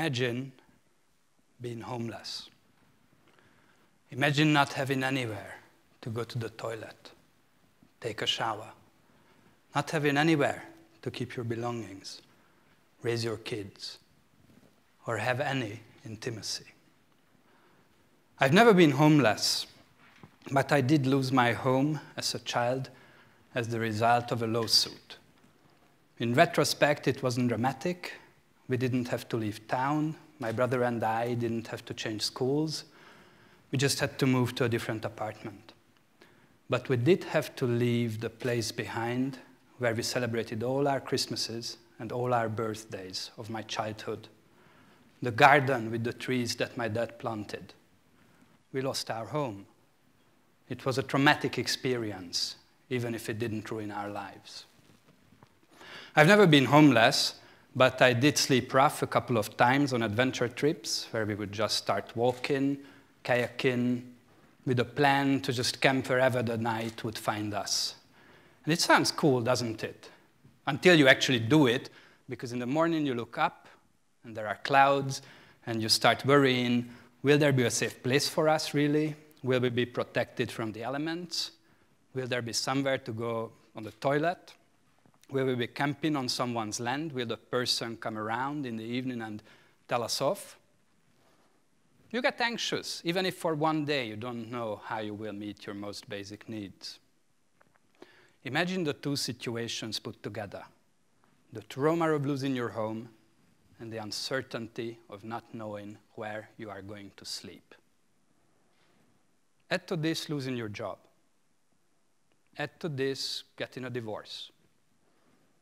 Imagine being homeless. Imagine not having anywhere to go to the toilet, take a shower, not having anywhere to keep your belongings, raise your kids, or have any intimacy. I've never been homeless, but I did lose my home as a child as the result of a lawsuit. In retrospect, it wasn't dramatic. We didn't have to leave town. My brother and I didn't have to change schools. We just had to move to a different apartment. But we did have to leave the place behind where we celebrated all our Christmases and all our birthdays of my childhood. The garden with the trees that my dad planted. We lost our home. It was a traumatic experience, even if it didn't ruin our lives. I've never been homeless, but I did sleep rough a couple of times on adventure trips where we would just start walking, kayaking, with a plan to just camp wherever the night would find us. And it sounds cool, doesn't it? Until you actually do it, because in the morning you look up, and there are clouds, and you start worrying, will there be a safe place for us, really? Will we be protected from the elements? Will there be somewhere to go on the toilet? Will we be camping on someone's land? Will the person come around in the evening and tell us off? You get anxious, even if for one day you don't know how you will meet your most basic needs. Imagine the two situations put together. The trauma of losing your home and the uncertainty of not knowing where you are going to sleep. Add to this losing your job. Add to this getting a divorce.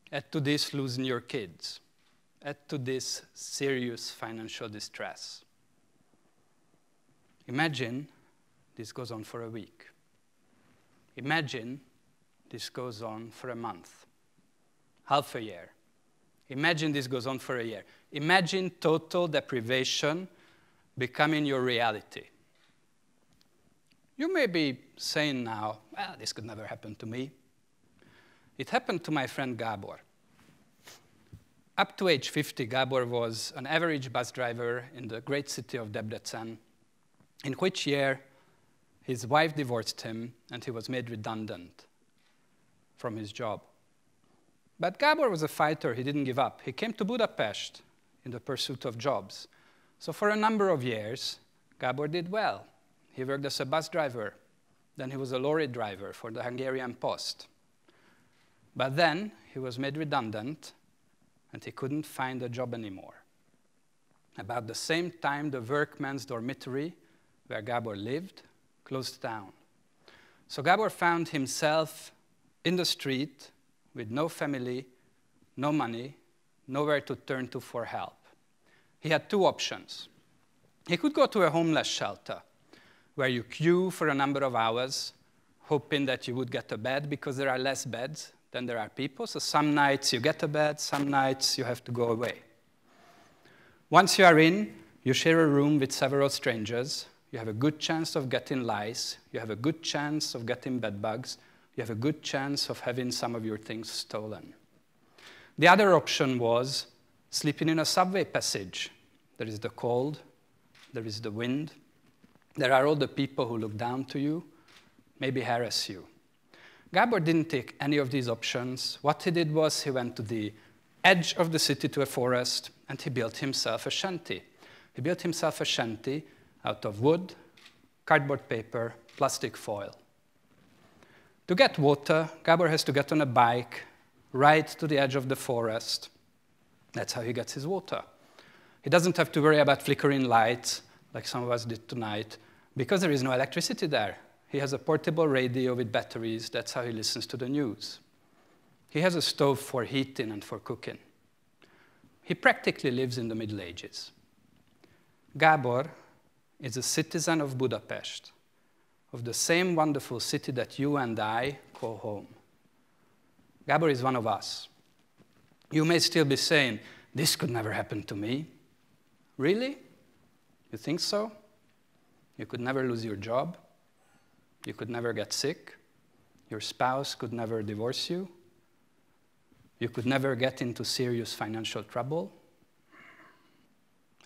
Add to this losing your kids. Add to this serious financial distress. Imagine this goes on for a week. Imagine this goes on for a month, half a year. Imagine this goes on for a year. Imagine total deprivation becoming your reality. You may be saying now, well, this could never happen to me. It happened to my friend Gábor. Up to age 50, Gábor was an average bus driver in the great city of Debrecen, in which year his wife divorced him and he was made redundant from his job. But Gábor was a fighter. He didn't give up. He came to Budapest in the pursuit of jobs. So for a number of years, Gábor did well. He worked as a bus driver. Then he was a lorry driver for the Hungarian Post. But then he was made redundant, and he couldn't find a job anymore. About the same time, the workman's dormitory, where Gábor lived, closed down. So Gábor found himself in the street with no family, no money, nowhere to turn to for help. He had two options. He could go to a homeless shelter, where you queue for a number of hours, hoping that you would get a bed, because there are less beds than there are people. So some nights you get a bed, some nights you have to go away. Once you are in, you share a room with several strangers. You have a good chance of getting lice. You have a good chance of getting bed bugs. You have a good chance of having some of your things stolen. The other option was sleeping in a subway passage. There is the cold, there is the wind, there are all the people who look down to you, maybe harass you. Gábor didn't take any of these options. What he did was he went to the edge of the city to a forest, and he built himself a shanty. He built himself a shanty out of wood, cardboard paper, plastic foil. To get water, Gábor has to get on a bike right to the edge of the forest. That's how he gets his water. He doesn't have to worry about flickering lights, like some of us did tonight, because there is no electricity there. He has a portable radio with batteries. That's how he listens to the news. He has a stove for heating and for cooking. He practically lives in the Middle Ages. Gábor is a citizen of Budapest, of the same wonderful city that you and I call home. Gábor is one of us. You may still be saying, this could never happen to me. Really? You think so? You could never lose your job? You could never get sick? Your spouse could never divorce you? You could never get into serious financial trouble?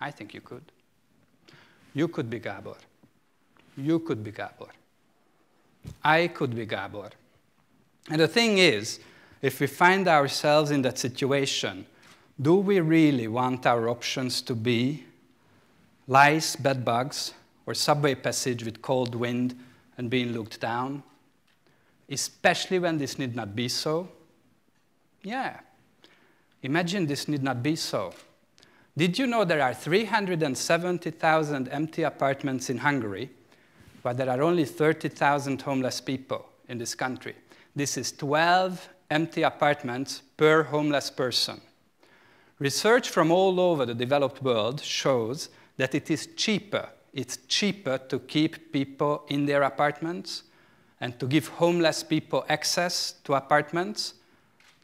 I think you could. You could be Gábor. You could be Gábor. I could be Gábor. And the thing is, if we find ourselves in that situation, do we really want our options to be lice, bed bugs, or subway passage with cold wind and being looked down? Especially when this need not be so? Yeah. Imagine this need not be so. Did you know there are 370,000 empty apartments in Hungary, but there are only 30,000 homeless people in this country? This is 12 empty apartments per homeless person. Research from all over the developed world shows that it is cheaper. It's cheaper to keep people in their apartments and to give homeless people access to apartments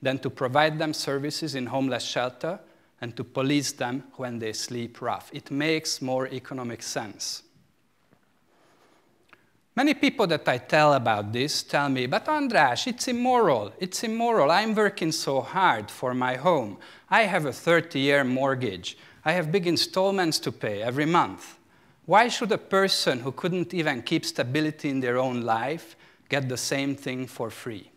than to provide them services in homeless shelter and to police them when they sleep rough. It makes more economic sense. Many people that I tell about this tell me, but András, it's immoral. It's immoral. I'm working so hard for my home. I have a 30-year mortgage. I have big installments to pay every month. Why should a person who couldn't even keep stability in their own life get the same thing for free?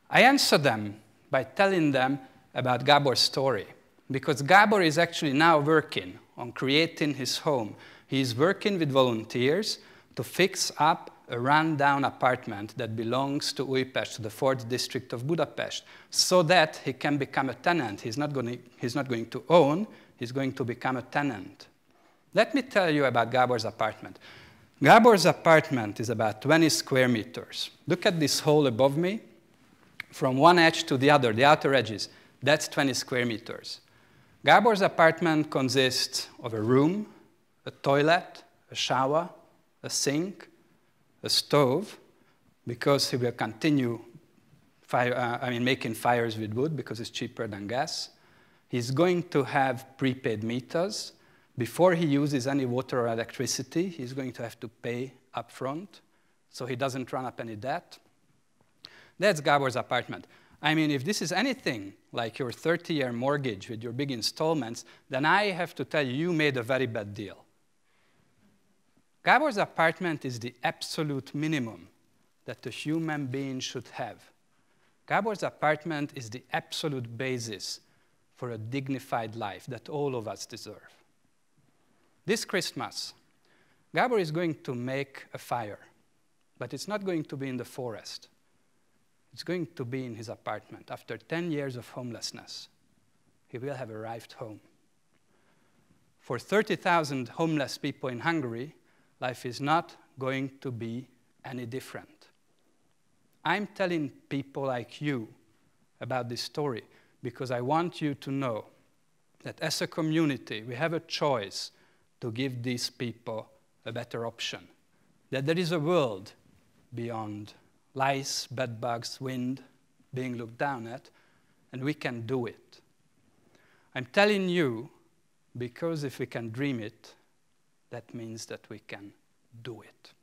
I answer them by telling them about Gábor's story, because Gábor is actually now working on creating his home. He is working with volunteers to fix up a run-down apartment that belongs to Újpest, to the 4th district of Budapest, so that he can become a tenant. He's not going to own, he's going to become a tenant. Let me tell you about Gábor's apartment. Gábor's apartment is about 20 square meters. Look at this hole above me. From one edge to the other, the outer edges, that's 20 square meters. Gábor's apartment consists of a room, a toilet, a shower, a sink, a stove, because he will continue making fires with wood because it's cheaper than gas. He's going to have prepaid meters. Before he uses any water or electricity, he's going to have to pay up front so he doesn't run up any debt. That's Gábor's apartment. I mean, if this is anything like your 30-year mortgage with your big installments, then I have to tell you, you made a very bad deal. Gábor's apartment is the absolute minimum that a human being should have. Gábor's apartment is the absolute basis for a dignified life that all of us deserve. This Christmas, Gábor is going to make a fire, but it's not going to be in the forest. It's going to be in his apartment. After 10 years of homelessness, he will have arrived home. For 30,000 homeless people in Hungary, life is not going to be any different. I'm telling people like you about this story because I want you to know that as a community, we have a choice to give these people a better option. That there is a world beyond lice, bed bugs, wind, being looked down at, and we can do it. I'm telling you because if we can dream it, that means that we can do it.